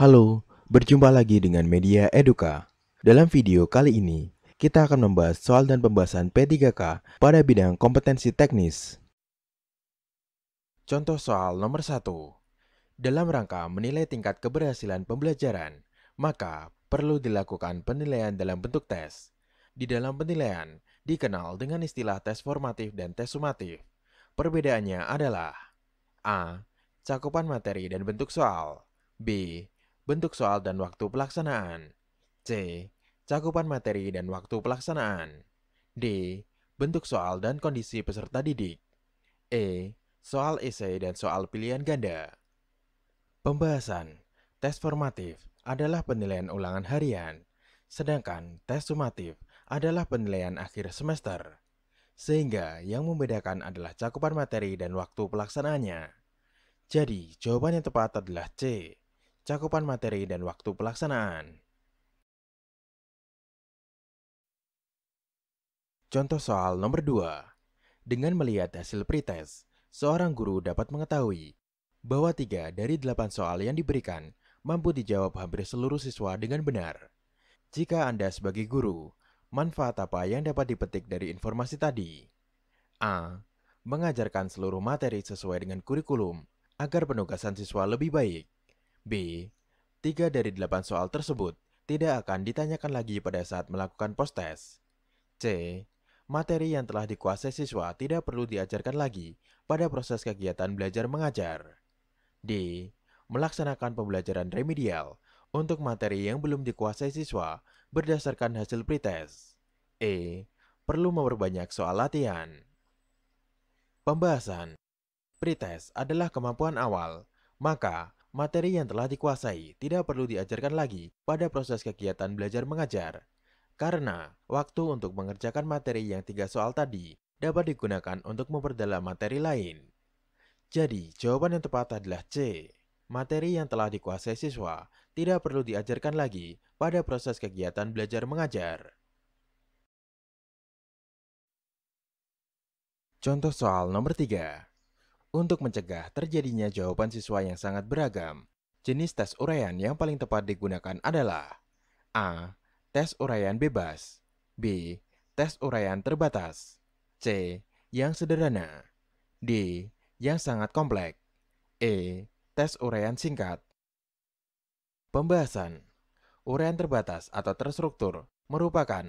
Halo, berjumpa lagi dengan Media Eduka. Dalam video kali ini, kita akan membahas soal dan pembahasan P3K pada bidang kompetensi teknis. Contoh soal nomor 1. Dalam rangka menilai tingkat keberhasilan pembelajaran, maka perlu dilakukan penilaian dalam bentuk tes. Di dalam penilaian, dikenal dengan istilah tes formatif dan tes sumatif. Perbedaannya adalah A. Cakupan materi dan bentuk soal. B. Bentuk soal dan waktu pelaksanaan. C. Cakupan materi dan waktu pelaksanaan. D. Bentuk soal dan kondisi peserta didik. E. Soal esai dan soal pilihan ganda. Pembahasan. Tes formatif adalah penilaian ulangan harian, sedangkan tes sumatif adalah penilaian akhir semester. Sehingga yang membedakan adalah cakupan materi dan waktu pelaksanaannya. Jadi, jawaban yang tepat adalah C. Cakupan materi dan waktu pelaksanaan. Contoh soal nomor 2. Dengan melihat hasil pretest, seorang guru dapat mengetahui bahwa 3 dari 8 soal yang diberikan mampu dijawab hampir seluruh siswa dengan benar. Jika Anda sebagai guru, manfaat apa yang dapat dipetik dari informasi tadi? A. Mengajarkan seluruh materi sesuai dengan kurikulum agar penugasan siswa lebih baik. B. 3 dari 8 soal tersebut tidak akan ditanyakan lagi pada saat melakukan post-test. C. Materi yang telah dikuasai siswa tidak perlu diajarkan lagi pada proses kegiatan belajar mengajar. D. Melaksanakan pembelajaran remedial untuk materi yang belum dikuasai siswa berdasarkan hasil pretest. E. Perlu memperbanyak soal latihan. Pembahasan. Pretest adalah kemampuan awal, maka materi yang telah dikuasai tidak perlu diajarkan lagi pada proses kegiatan belajar mengajar. Karena waktu untuk mengerjakan materi yang 3 soal tadi dapat digunakan untuk memperdalam materi lain. Jadi, jawaban yang tepat adalah C. Materi yang telah dikuasai siswa tidak perlu diajarkan lagi pada proses kegiatan belajar mengajar. Contoh soal nomor 3. Untuk mencegah terjadinya jawaban siswa yang sangat beragam, jenis tes uraian yang paling tepat digunakan adalah A. Tes uraian bebas. B. Tes uraian terbatas. C. Yang sederhana. D. Yang sangat kompleks. E. Tes uraian singkat. Pembahasan. Uraian terbatas atau terstruktur merupakan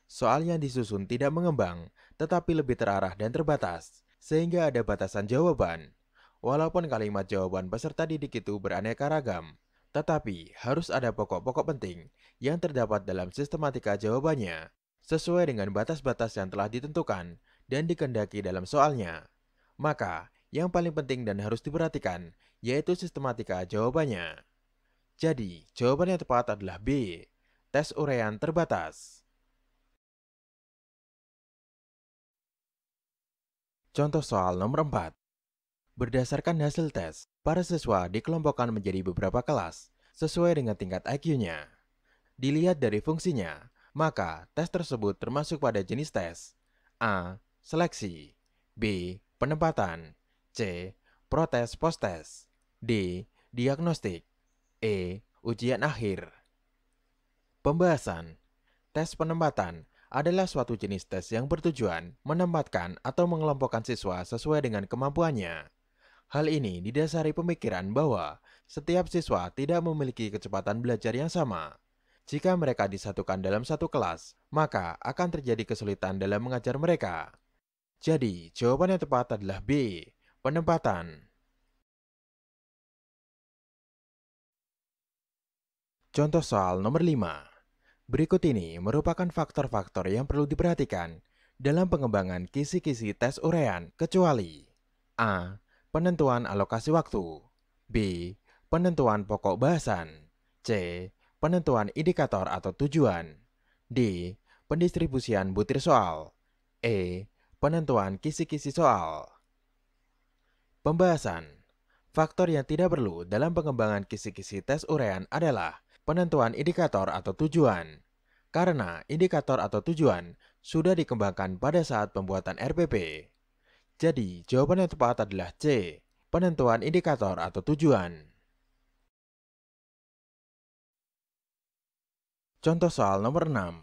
soal yang disusun tidak mengembang, tetapi lebih terarah dan terbatas, sehingga ada batasan jawaban. Walaupun kalimat jawaban peserta didik itu beraneka ragam, tetapi harus ada pokok-pokok penting yang terdapat dalam sistematika jawabannya, sesuai dengan batas-batas yang telah ditentukan dan dikehendaki dalam soalnya. Maka, yang paling penting dan harus diperhatikan, yaitu sistematika jawabannya. Jadi, jawaban yang tepat adalah B. Tes uraian terbatas. Contoh soal nomor 4. Berdasarkan hasil tes, para siswa dikelompokkan menjadi beberapa kelas sesuai dengan tingkat IQ-nya. Dilihat dari fungsinya, maka tes tersebut termasuk pada jenis tes. A. Seleksi. B. Penempatan. C. Protes post-tes. D. Diagnostik. E. Ujian akhir. Pembahasan. Tes penempatan adalah suatu jenis tes yang bertujuan menempatkan atau mengelompokkan siswa sesuai dengan kemampuannya. Hal ini didasari pemikiran bahwa setiap siswa tidak memiliki kecepatan belajar yang sama. Jika mereka disatukan dalam satu kelas, maka akan terjadi kesulitan dalam mengajar mereka. Jadi, jawaban yang tepat adalah B. Penempatan. Contoh soal nomor 5. Berikut ini merupakan faktor-faktor yang perlu diperhatikan dalam pengembangan kisi-kisi tes uraian kecuali A. Penentuan alokasi waktu. B. Penentuan pokok bahasan. C. Penentuan indikator atau tujuan. D. Pendistribusian butir soal. E. Penentuan kisi-kisi soal. Pembahasan. Faktor yang tidak perlu dalam pengembangan kisi-kisi tes uraian adalah penentuan indikator atau tujuan. Karena indikator atau tujuan sudah dikembangkan pada saat pembuatan RPP. Jadi, jawaban yang tepat adalah C. Penentuan indikator atau tujuan. Contoh soal nomor 6.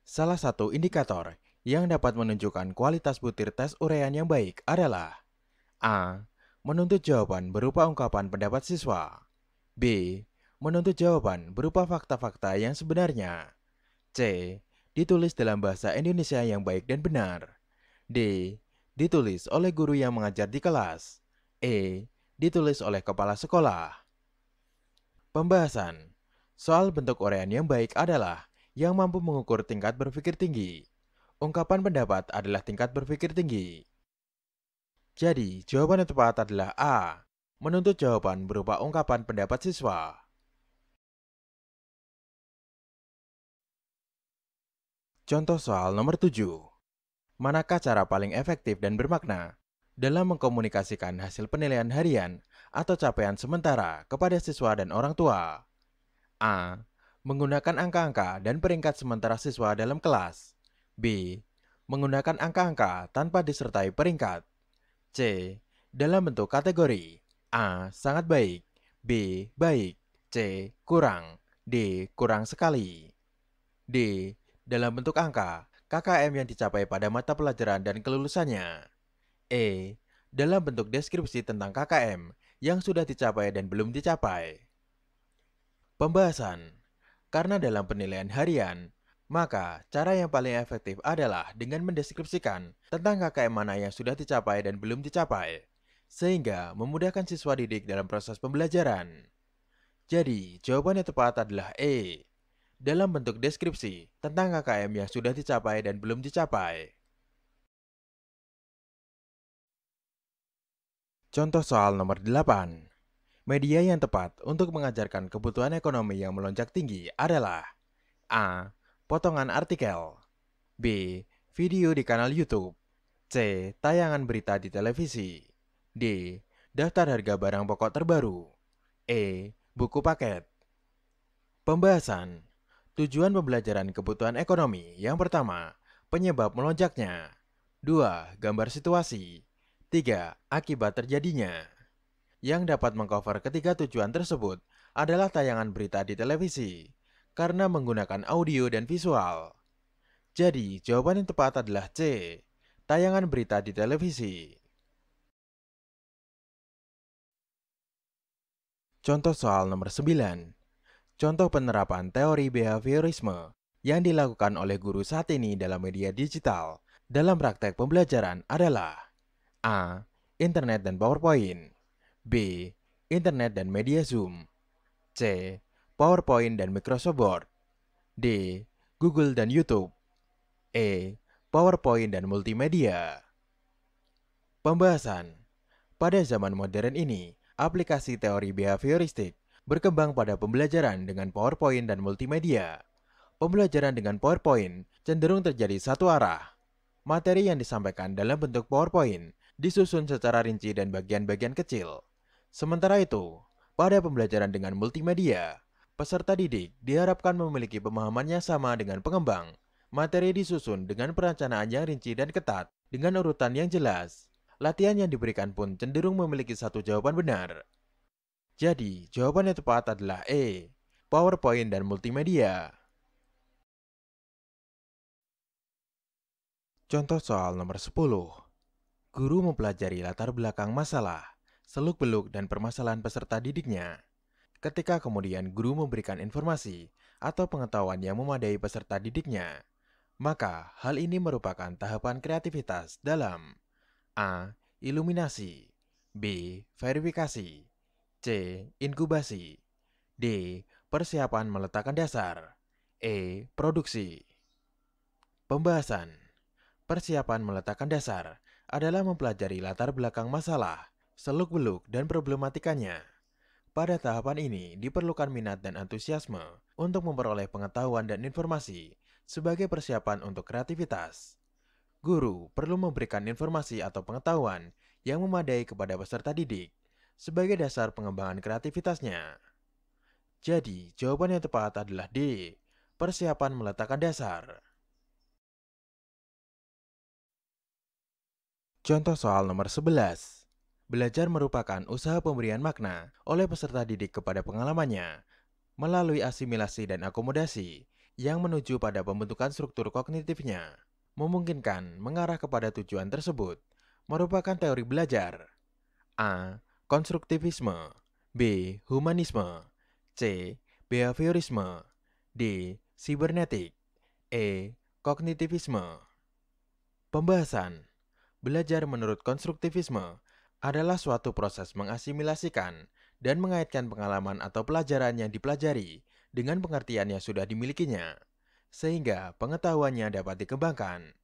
Salah satu indikator yang dapat menunjukkan kualitas butir tes uraian yang baik adalah A. Menuntut jawaban berupa ungkapan pendapat siswa. B. Menuntut jawaban berupa fakta-fakta yang sebenarnya. C. Ditulis dalam bahasa Indonesia yang baik dan benar. D. Ditulis oleh guru yang mengajar di kelas. E. Ditulis oleh kepala sekolah. Pembahasan. Soal bentuk uraian yang baik adalah yang mampu mengukur tingkat berpikir tinggi. Ungkapan pendapat adalah tingkat berpikir tinggi. Jadi, jawaban yang tepat adalah A. Menuntut jawaban berupa ungkapan pendapat siswa. Contoh soal nomor 7. Manakah cara paling efektif dan bermakna dalam mengkomunikasikan hasil penilaian harian atau capaian sementara kepada siswa dan orang tua? A. Menggunakan angka-angka dan peringkat sementara siswa dalam kelas. B. Menggunakan angka-angka tanpa disertai peringkat. C. Dalam bentuk kategori. A. Sangat baik. B. Baik. C. Kurang. D. Kurang sekali. D. Dalam bentuk angka, KKM yang dicapai pada mata pelajaran dan kelulusannya. E. Dalam bentuk deskripsi tentang KKM yang sudah dicapai dan belum dicapai. Pembahasan. Karena dalam penilaian harian, maka cara yang paling efektif adalah dengan mendeskripsikan tentang KKM mana yang sudah dicapai dan belum dicapai, sehingga memudahkan siswa didik dalam proses pembelajaran. Jadi, jawaban yang tepat adalah E. Dalam bentuk deskripsi tentang KKM yang sudah dicapai dan belum dicapai. Contoh soal nomor 8. Media yang tepat untuk mengajarkan kebutuhan ekonomi yang melonjak tinggi adalah A. Potongan artikel. B. Video di kanal YouTube. C. Tayangan berita di televisi. D. Daftar harga barang pokok terbaru. E. Buku paket. Pembahasan. Tujuan pembelajaran kebutuhan ekonomi. Yang pertama, penyebab melonjaknya. 2. Gambar situasi. 3. Akibat terjadinya. Yang dapat mengcover ketiga tujuan tersebut adalah tayangan berita di televisi, karena menggunakan audio dan visual. Jadi, jawaban yang tepat adalah C. Tayangan berita di televisi. Contoh soal nomor 9. Contoh penerapan teori behaviorisme yang dilakukan oleh guru saat ini dalam media digital dalam praktek pembelajaran adalah A. Internet dan PowerPoint. B. Internet dan media Zoom. C. PowerPoint dan Microsoft Word. D. Google dan YouTube. E. PowerPoint dan multimedia. Pembahasan. Pada zaman modern ini, aplikasi teori behavioristik berkembang pada pembelajaran dengan PowerPoint dan multimedia. Pembelajaran dengan PowerPoint cenderung terjadi satu arah. Materi yang disampaikan dalam bentuk PowerPoint disusun secara rinci dan bagian-bagian kecil. Sementara itu, pada pembelajaran dengan multimedia, peserta didik diharapkan memiliki pemahaman yang sama dengan pengembang. Materi disusun dengan perencanaan yang rinci dan ketat dengan urutan yang jelas. Latihan yang diberikan pun cenderung memiliki satu jawaban benar. Jadi, jawaban yang tepat adalah E. PowerPoint dan multimedia. Contoh soal nomor 10. Guru mempelajari latar belakang masalah, seluk-beluk dan permasalahan peserta didiknya. Ketika kemudian guru memberikan informasi atau pengetahuan yang memadai peserta didiknya, maka hal ini merupakan tahapan kreativitas dalam A. Iluminasi. B. Verifikasi. C. Inkubasi. D. Persiapan meletakkan dasar. E. Produksi. Pembahasan. Persiapan meletakkan dasar adalah mempelajari latar belakang masalah, seluk-beluk dan problematikanya. Pada tahapan ini diperlukan minat dan antusiasme untuk memperoleh pengetahuan dan informasi sebagai persiapan untuk kreativitas. Guru perlu memberikan informasi atau pengetahuan yang memadai kepada peserta didik sebagai dasar pengembangan kreativitasnya. Jadi, jawaban yang tepat adalah D. Persiapan meletakkan dasar. Contoh soal nomor 11. Belajar merupakan usaha pemberian makna oleh peserta didik kepada pengalamannya melalui asimilasi dan akomodasi yang menuju pada pembentukan struktur kognitifnya, memungkinkan mengarah kepada tujuan tersebut, merupakan teori belajar. A. Konstruktivisme. B. Humanisme. C. Behaviorisme. D. Sibernetik. E. Kognitivisme. Pembahasan. Belajar menurut konstruktivisme adalah suatu proses mengasimilasikan dan mengaitkan pengalaman atau pelajaran yang dipelajari dengan pengertian yang sudah dimilikinya, sehingga pengetahuannya dapat dikembangkan.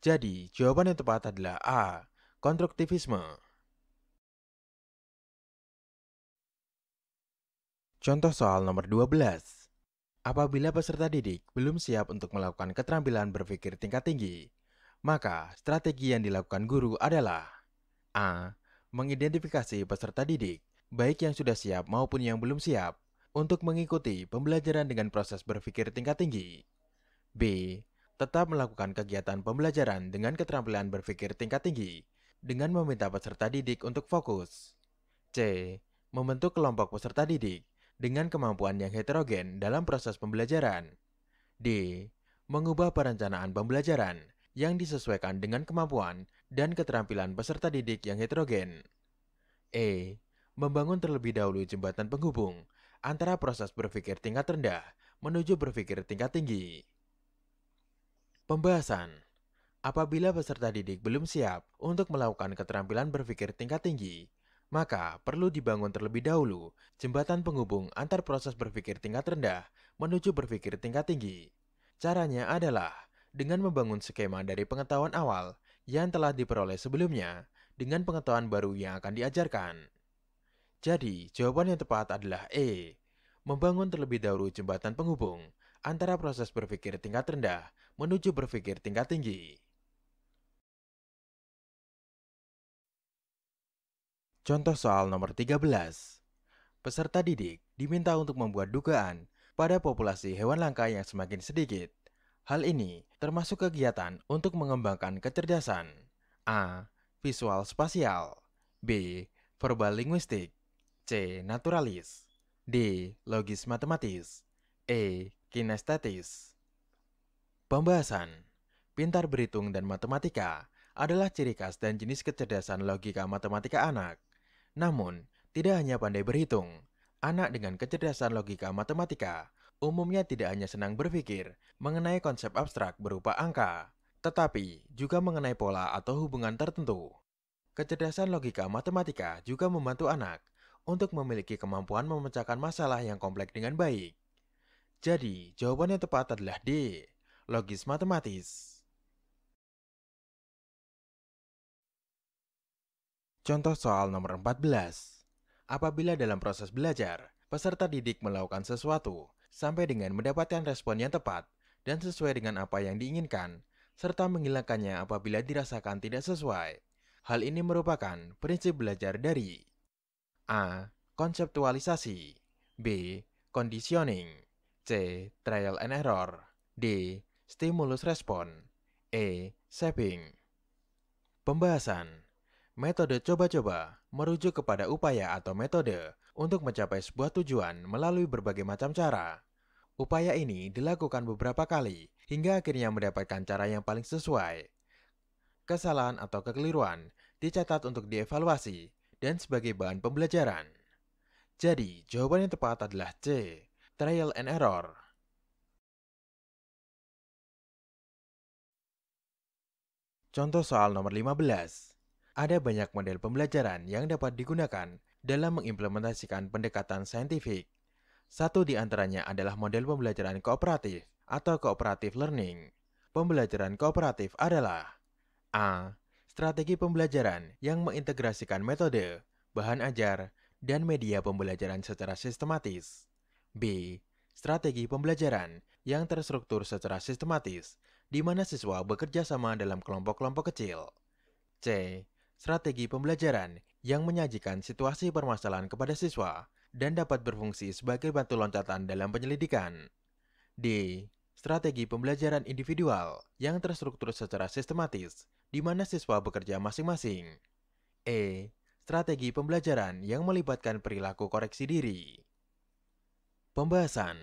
Jadi, jawaban yang tepat adalah A. Konstruktivisme. Contoh soal nomor 12. Apabila peserta didik belum siap untuk melakukan keterampilan berpikir tingkat tinggi, maka strategi yang dilakukan guru adalah A. Mengidentifikasi peserta didik, baik yang sudah siap maupun yang belum siap, untuk mengikuti pembelajaran dengan proses berpikir tingkat tinggi. B. Tetap melakukan kegiatan pembelajaran dengan keterampilan berpikir tingkat tinggi, dengan meminta peserta didik untuk fokus. C. Membentuk kelompok peserta didik dengan kemampuan yang heterogen dalam proses pembelajaran. D. Mengubah perencanaan pembelajaran yang disesuaikan dengan kemampuan dan keterampilan peserta didik yang heterogen. E. Membangun terlebih dahulu jembatan penghubung antara proses berpikir tingkat rendah menuju berpikir tingkat tinggi. Pembahasan. Apabila peserta didik belum siap untuk melakukan keterampilan berpikir tingkat tinggi, maka perlu dibangun terlebih dahulu jembatan penghubung antar proses berpikir tingkat rendah menuju berpikir tingkat tinggi. Caranya adalah dengan membangun skema dari pengetahuan awal yang telah diperoleh sebelumnya dengan pengetahuan baru yang akan diajarkan. Jadi, jawaban yang tepat adalah E. Membangun terlebih dahulu jembatan penghubung antara proses berpikir tingkat rendah menuju berpikir tingkat tinggi. Contoh soal nomor 13. Peserta didik diminta untuk membuat dugaan pada populasi hewan langka yang semakin sedikit. Hal ini termasuk kegiatan untuk mengembangkan kecerdasan. A. Visual spasial. B. Verbal linguistik. C. Naturalis. D. Logis matematis. E. Kinestetis. Pembahasan. Pintar berhitung dan matematika adalah ciri khas dan jenis kecerdasan logika matematika anak. Namun, tidak hanya pandai berhitung, anak dengan kecerdasan logika matematika umumnya tidak hanya senang berpikir mengenai konsep abstrak berupa angka, tetapi juga mengenai pola atau hubungan tertentu. Kecerdasan logika matematika juga membantu anak untuk memiliki kemampuan memecahkan masalah yang kompleks dengan baik. Jadi, jawaban yang tepat adalah D. Logis matematis. Contoh soal nomor 14. Apabila dalam proses belajar, peserta didik melakukan sesuatu sampai dengan mendapatkan respon yang tepat dan sesuai dengan apa yang diinginkan, serta menghilangkannya apabila dirasakan tidak sesuai. Hal ini merupakan prinsip belajar dari A. Konseptualisasi. B. Conditioning. C. Trial and error. D. Stimulus respon. E. Shaping. Pembahasan. Metode coba-coba merujuk kepada upaya atau metode untuk mencapai sebuah tujuan melalui berbagai macam cara. Upaya ini dilakukan beberapa kali hingga akhirnya mendapatkan cara yang paling sesuai. Kesalahan atau kekeliruan dicatat untuk dievaluasi dan sebagai bahan pembelajaran. Jadi, jawaban yang tepat adalah C. Trial and error. Contoh soal nomor 15. Ada banyak model pembelajaran yang dapat digunakan dalam mengimplementasikan pendekatan saintifik. Satu di antaranya adalah model pembelajaran kooperatif atau cooperative learning. Pembelajaran kooperatif adalah A. Strategi pembelajaran yang mengintegrasikan metode, bahan ajar, dan media pembelajaran secara sistematis. B. Strategi pembelajaran yang terstruktur secara sistematis, di mana siswa bekerja sama dalam kelompok-kelompok kecil. C. Strategi pembelajaran yang menyajikan situasi permasalahan kepada siswa dan dapat berfungsi sebagai batu loncatan dalam penyelidikan. D. Strategi pembelajaran individual yang terstruktur secara sistematis, di mana siswa bekerja masing-masing. E. Strategi pembelajaran yang melibatkan perilaku koreksi diri. Pembahasan.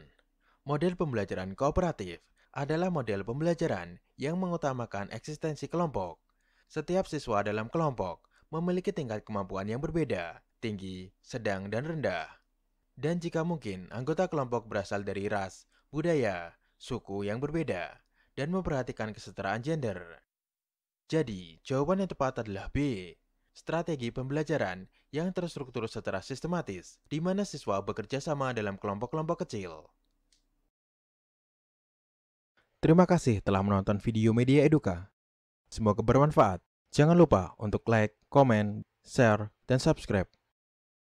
Model pembelajaran kooperatif adalah model pembelajaran yang mengutamakan eksistensi kelompok. Setiap siswa dalam kelompok memiliki tingkat kemampuan yang berbeda, tinggi, sedang, dan rendah. Dan jika mungkin, anggota kelompok berasal dari ras, budaya, suku yang berbeda, dan memperhatikan kesetaraan gender. Jadi, jawaban yang tepat adalah B. Strategi pembelajaran yang terstruktur secara sistematis, di mana siswa bekerja sama dalam kelompok-kelompok kecil. Terima kasih telah menonton video Media Eduka. Semoga bermanfaat. Jangan lupa untuk like, komen, share, dan subscribe.